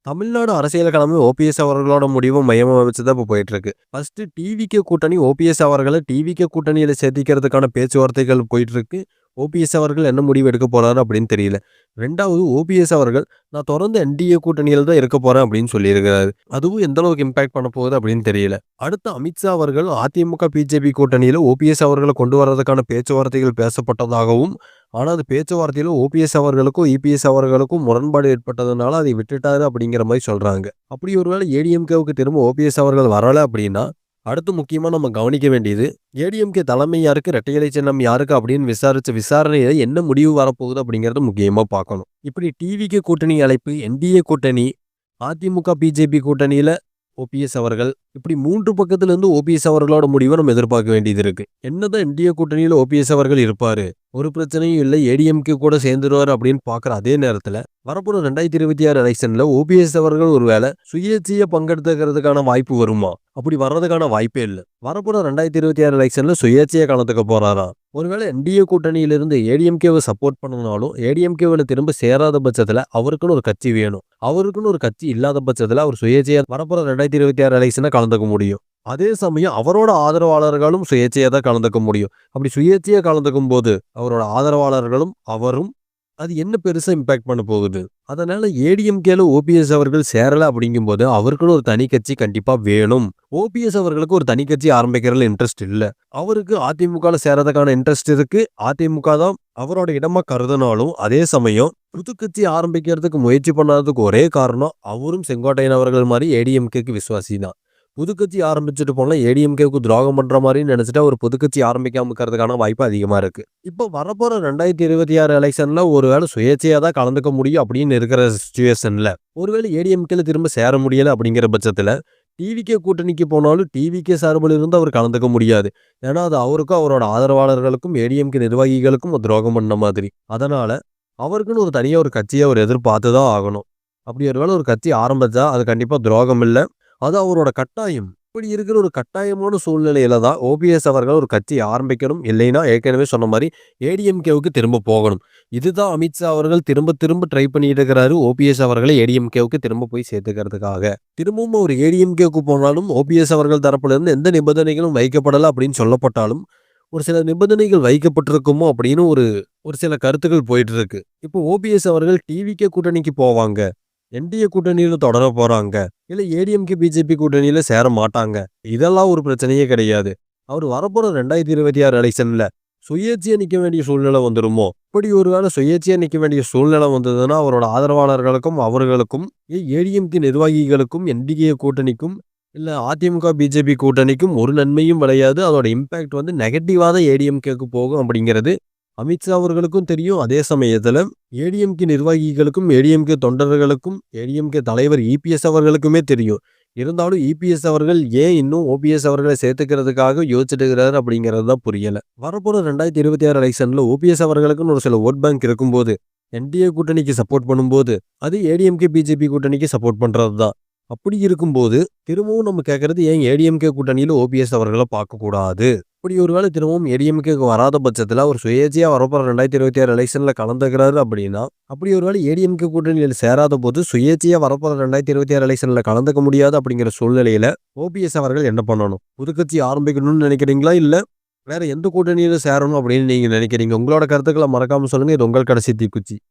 தமிழ்நாடு அரசியல் களமே ஓபிஎஸ் அவர்களோட முடிவும் மையமா வச்சு தான் இப்போ போயிட்டு இருக்கு. ஃபர்ஸ்ட் டிவிகே கூட்டணி ஓபிஎஸ் அவர்களை டிவிகே கூட்டணியில சேர்த்திக்கிறதுக்கான பேச்சுவார்த்தைகள் போயிட்டு இருக்கு. ஓபிஎஸ் அவர்கள் என்ன முடிவு எடுக்க போறாரு அப்படின்னு தெரியல. 2வது ஓபிஎஸ் அவர்கள் நான் தொடர்ந்து என்டிஏ கூட்டணியில தான் இருக்க போறேன் அப்படின்னு சொல்லியிருக்கிறாரு. அதுவும் எந்த அளவுக்கு இம்பாக்ட் பண்ண போகுது அப்படின்னு தெரியல. அடுத்து அமித்ஷா அவர்கள் அதிமுக பிஜேபி கூட்டணியில ஓபிஎஸ் அவர்களை கொண்டு வர்றதுக்கான பேச்சுவார்த்தைகள் பேசப்பட்டதாகவும், ஆனா அது பேச்சுவார்த்தையில ஓபிஎஸ் அவர்களுக்கும், இபிஎஸ் அவர்களுக்கும் முரண்பாடு ஏற்பட்டதுனால அதை விட்டுட்டாரு அப்படிங்கிற மாரி சொல்றாங்க. அப்படி ஒருவேளை ஏடிஎம்கேவுக்கு திரும்ப ஓபிஎஸ் அவர்கள் வரல அப்படின்னா, அடுத்து முக்கியமா நம்ம கவனிக்க வேண்டியது, ஏடிஎம்கே தலைமை யாருக்கு, இரட்டை இலை சின்னம் யாருக்கு அப்படின்னு விசாரிச்ச விசாரணையில என்ன முடிவு வரப்போகுது அப்படிங்கிறத முக்கியமா பார்க்கணும். இப்படி டிவிகே கூட்டணி அழைப்பு, என்டிஏ கூட்டணி, அதிமுக பிஜேபி கூட்டணியில ஓபிஎஸ் அவர்கள், இப்படி 3 பக்கத்துல இருந்து ஓபிஎஸ் அவர்களோட முடிவை நம்ம எதிர்பார்க்க வேண்டியது இருக்கு. என்னதான் என்டிஏ கூட்டணியில ஓபிஎஸ் அவர்கள் இருப்பாரு, ஒரு பிரச்சனையும் இல்லை, ஏடிஎம்கே கூட சேர்ந்துருவாரு அப்படின்னு பார்க்குற அதே நேரத்துல வரப்போற 2026 எலெக்ஷன்ல ஓபிஎஸ் அவர்கள் ஒருவேளை சுயேட்சையா பங்கெடுத்துக்கிறதுக்கான வாய்ப்பு வருமா? அப்படி வர்றதுக்கான வாய்ப்பே இல்லை. வரப்போற 2026 எலெக்ஷன்ல சுயேட்சையா கலந்துக்க போறாரா? ஒருவேளை என்டிஏ கூட்டணியிலிருந்து ஏடிஎம்கேவை சப்போர்ட் பண்ணனாலும் ஏடிஎம்கேவில் திரும்ப சேராத பட்சத்துல அவருக்குன்னு ஒரு கட்சி வேணும். அவருக்குன்னு ஒரு கட்சி இல்லாத பட்சத்துல அவர் சுயேட்சையா வரப்போற 2026 எலெக்ஷனை கலந்துக்க முடியும். அதே சமயம் அவரோட ஆதரவாளர்களும் சுயேட்சையா தான் கலந்துக்க முடியும். அப்படி சுயேட்சையா கலந்துக்கும் போது அவரோட ஆதரவாளர்களும் அவரும் அது என்ன பெருசா இம்பாக்ட் பண்ண போகுது? அதனால ஏடிஎம்கேல ஓபிஎஸ் அவர்கள் சேரல அப்படிங்கும்போது அவருக்குன்னு ஒரு தனி கட்சி கண்டிப்பா வேணும். ஓபிஎஸ் அவர்களுக்கு ஒரு தனி கட்சி ஆரம்பிக்கிறதுல இன்ட்ரெஸ்ட் இல்ல. அவருக்கு அதிமுகல சேரதுக்கான இன்ட்ரெஸ்ட் இருக்கு. அதிமுக தான் அவரோட இடமா கருதினாலும் அதே சமயம் புது கட்சி ஆரம்பிக்கிறதுக்கு முயற்சி பண்ணாததுக்கு ஒரே காரணம் அவரும் செங்கோட்டையன் அவர்கள் மாதிரி ஏடிஎம்கேக்கு விசுவாசி தான். புதுக்கட்சி ஆரம்பிச்சுட்டு போனா ஏடிஎம்கேவுக்கு துரோகம் பண்ற மாதிரி நினைச்சிட்டா ஒரு புதுக்கட்சி ஆரம்பிக்காம இருக்கிறதுக்கான வாய்ப்பு அதிகமா இருக்கு. இப்போ வரப்போற 2026 எலெக்ஷன்ல ஒருவேளை சுயேட்சையா தான் கலந்துக்க முடியும் அப்படின்னு இருக்கிற சிச்சுவேஷன்ல ஒருவேளை ஏடிஎம்கேல திரும்ப சேர முடியல அப்படிங்கிற பட்சத்துல டிவிகே கூட்டணிக்கு போனாலும் டிவிகே சார்பில் இருந்து அவர் கலந்துக்க முடியாது. ஏன்னா அது அவருக்கும் அவரோட ஆதரவாளர்களுக்கும் ஏடிஎம்கே நிர்வாகிகளுக்கும் ஒரு துரோகம் பண்ண மாதிரி. அதனால அவருக்குன்னு ஒரு தனியா ஒரு கட்சியை அவர் எதிர்பார்த்து தான் ஆகணும். அப்படி ஒருவேளை ஒரு கட்சி ஆரம்பிச்சா அது கண்டிப்பா துரோகம் இல்லை, அது அவரோட கட்டாயம். இப்படி இருக்கிற ஒரு கட்டாயமான சூழ்நிலையில தான் ஓபிஎஸ் அவர்கள் ஒரு கட்சி ஆரம்பிக்கணும். இல்லைன்னா ஏற்கனவே சொன்ன மாதிரி ஏடிஎம்கேவுக்கு திரும்ப போகணும். இதுதான் அமித்ஷா அவர்கள் திரும்ப திரும்ப ட்ரை பண்ணிட்டு இருக்கிறாரு, ஓபிஎஸ் அவர்களை ஏடிஎம்கேவுக்கு திரும்ப போய் சேர்த்துக்கிறதுக்காக. திரும்பவும் ஒரு ஏடிஎம்கேவுக்கு போனாலும் ஓபிஎஸ் அவர்கள் தரப்புல இருந்து எந்த நிபந்தனைகளும் வைக்கப்படலை அப்படின்னு சொல்லப்பட்டாலும் ஒரு சில நிபந்தனைகள் வைக்கப்பட்டிருக்குமோ அப்படின்னு ஒரு சில கருத்துக்கள் போயிட்டு இருக்கு. இப்போ ஓபிஎஸ் அவர்கள் டிவிகே கூட்டணிக்கு போவாங்க, என்டிஏ கூட்டணியில தொடர போறாங்க, இல்ல ஏடிஎம்கே பிஜேபி கூட்டணியில சேர மாட்டாங்க, இதெல்லாம் ஒரு பிரச்சனையே கிடையாது. அவர் வரப்போற 2026 எலெக்ஷன்ல சுயேட்சையா நிக்க வேண்டிய சூழ்நிலை வந்துருமோ? இப்படி ஒருவேளை சுயேட்சையா நிக்க வேண்டிய சூழ்நிலை வந்ததுன்னா அவரோட ஆதரவாளர்களுக்கும் அவர்களுக்கும் ஏடிஎம்கே நிர்வாகிகளுக்கும் என்டிஏ கூட்டணிக்கும் இல்ல அதிமுக பிஜேபி கூட்டணிக்கும் ஒரு நன்மையும் விளையாது. அதோட இம்பாக்ட் வந்து நெகட்டிவா தான் ஏடிஎம்கேக்கு போகும் அப்படிங்கிறது அமித்ஷா அவர்களுக்கும் தெரியும். அதே சமயத்துல ஏடிஎம்கே நிர்வாகிகளுக்கும் ஏடிஎம்கே தொண்டர்களுக்கும் ஏடிஎம்கே தலைவர் இபிஎஸ் அவர்களுக்குமே தெரியும். இருந்தாலும் இபிஎஸ் அவர்கள் ஏன் இன்னும் ஓபிஎஸ் அவர்களை சேர்த்துக்கிறதுக்காக யோசிச்சுட்டு இருக்கிறாரு அப்படிங்கிறது தான் புரியல. வரப்போற 2026 எலெக்ஷன்ல ஓபிஎஸ் அவர்களுக்குன்னு ஒரு சில ஓட் பேங்க் இருக்கும்போது என்டிஏ கூட்டணிக்கு சப்போர்ட் பண்ணும்போது அது ஏடிஎம்கே பிஜேபி கூட்டணிக்கு சப்போர்ட் பண்றது தான். அப்படி இருக்கும்போது திரும்பவும் நம்ம கேட்கறது ஏன் ஏடிஎம்கே கூட்டணியில ஓபிஎஸ் அவர்களை பார்க்கக்கூடாது? இப்படி ஒருவேளை திரும்பவும் ஏடிஎம்கேக்கு வராத பட்சத்தில் அவர் சுயேட்சையா வரப்போற 2026 எலெக்ஷன்ல கலந்துக்கிறாரு அப்படின்னா, அப்படி ஒருவேளை ஏடிஎம்கே கூட்டணியில் சேராத போது சுயேட்சையா வரப்போற 2026 எலெக்ஷன்ல கலந்துக்க முடியாது அப்படிங்கிற சூழ்நிலையில ஓபிஎஸ் அவர்கள் என்ன பண்ணணும்? புதுக்கட்சி ஆரம்பிக்கணும்னு நினைக்கிறீங்களா, இல்ல வேற எந்த கூட்டணியில சேரணும் அப்படின்னு நீங்க நினைக்கிறீங்க? உங்களோட கருத்துக்களை மறக்காம சொல்லுங்க. இது உங்கள் கடைசி தீக்குச்சி.